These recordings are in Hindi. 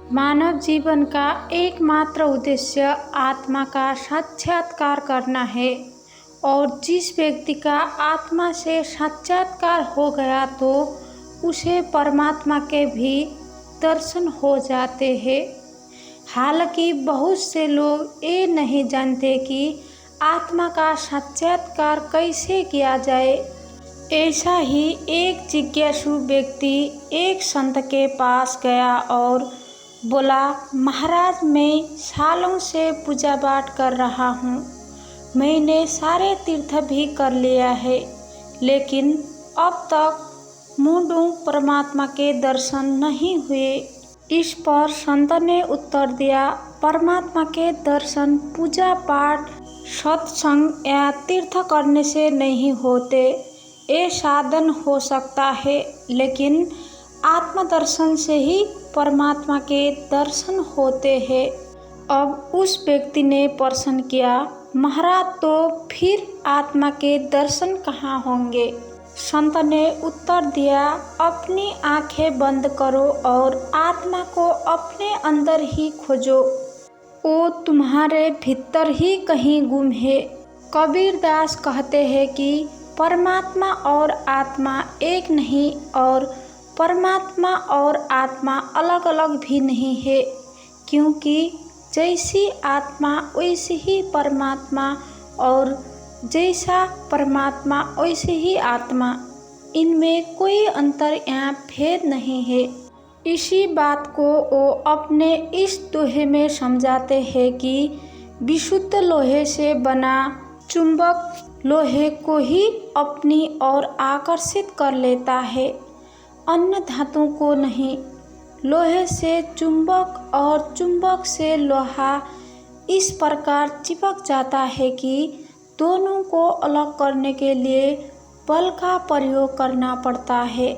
मानव जीवन का एकमात्र उद्देश्य आत्मा का साक्षात्कार करना है और जिस व्यक्ति का आत्मा से साक्षात्कार हो गया तो उसे परमात्मा के भी दर्शन हो जाते हैं। हालांकि बहुत से लोग ये नहीं जानते कि आत्मा का साक्षात्कार कैसे किया जाए। ऐसा ही एक जिज्ञासु व्यक्ति एक संत के पास गया और बोला, महाराज मैं सालों से पूजा पाठ कर रहा हूँ, मैंने सारे तीर्थ भी कर लिया है, लेकिन अब तक मुझे परमात्मा के दर्शन नहीं हुए। इस पर संत ने उत्तर दिया, परमात्मा के दर्शन पूजा पाठ सत्संग या तीर्थ करने से नहीं होते। ये साधन हो सकता है, लेकिन आत्मदर्शन से ही परमात्मा के दर्शन होते हैं। अब उस व्यक्ति ने प्रश्न किया, महाराज तो फिर आत्मा के दर्शन कहाँ होंगे? संत ने उत्तर दिया, अपनी आंखें बंद करो और आत्मा को अपने अंदर ही खोजो, वो तुम्हारे भीतर ही कहीं गुम है। कबीरदास कहते हैं कि परमात्मा और आत्मा एक नहीं और परमात्मा और आत्मा अलग अलग भी नहीं है, क्योंकि जैसी आत्मा वैसी ही परमात्मा और जैसा परमात्मा वैसे ही आत्मा, इनमें कोई अंतर या भेद नहीं है। इसी बात को वो अपने इस दोहे में समझाते हैं कि विशुद्ध लोहे से बना चुंबक लोहे को ही अपनी ओर आकर्षित कर लेता है, अन्य धातु को नहीं। लोहे से चुंबक और चुंबक से लोहा इस प्रकार चिपक जाता है कि दोनों को अलग करने के लिए बल का प्रयोग करना पड़ता है।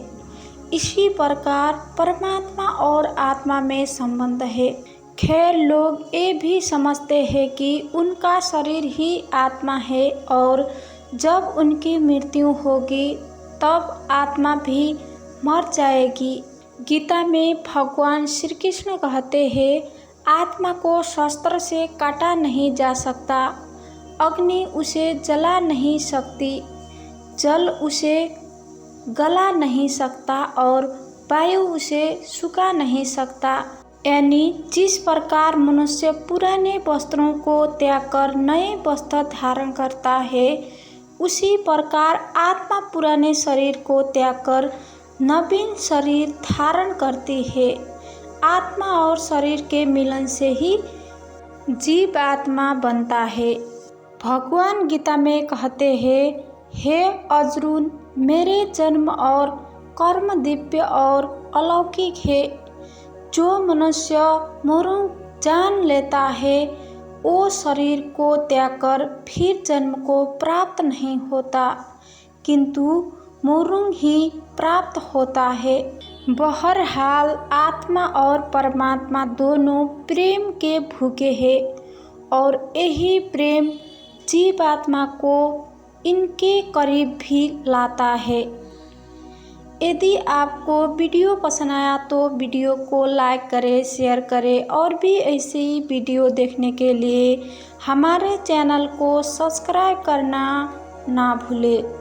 इसी प्रकार परमात्मा और आत्मा में संबंध है। खैर लोग ये भी समझते हैं कि उनका शरीर ही आत्मा है और जब उनकी मृत्यु होगी तब आत्मा भी मर जाएगी। गीता में भगवान श्री कृष्ण कहते हैं, आत्मा को शस्त्र से काटा नहीं जा सकता, अग्नि उसे जला नहीं सकती, जल उसे गला नहीं सकता और वायु उसे सुखा नहीं सकता। यानी जिस प्रकार मनुष्य पुराने वस्त्रों को त्याग कर नए वस्त्र धारण करता है, उसी प्रकार आत्मा पुराने शरीर को त्याग कर नवीन शरीर धारण करती है। आत्मा और शरीर के मिलन से ही जीव आत्मा बनता है। भगवान गीता में कहते हैं, हे अर्जुन, मेरे जन्म और कर्म दिव्य और अलौकिक है। जो मनुष्य मृत्यु जान लेता है वो शरीर को त्याग कर फिर जन्म को प्राप्त नहीं होता, किंतु मृत्यु ही प्राप्त होता है। बहरहाल आत्मा और परमात्मा दोनों प्रेम के भूखे हैं और यही प्रेम जीवात्मा को इनके करीब भी लाता है। यदि आपको वीडियो पसंद आया तो वीडियो को लाइक करें, शेयर करें और भी ऐसे ही वीडियो देखने के लिए हमारे चैनल को सब्सक्राइब करना ना भूलें।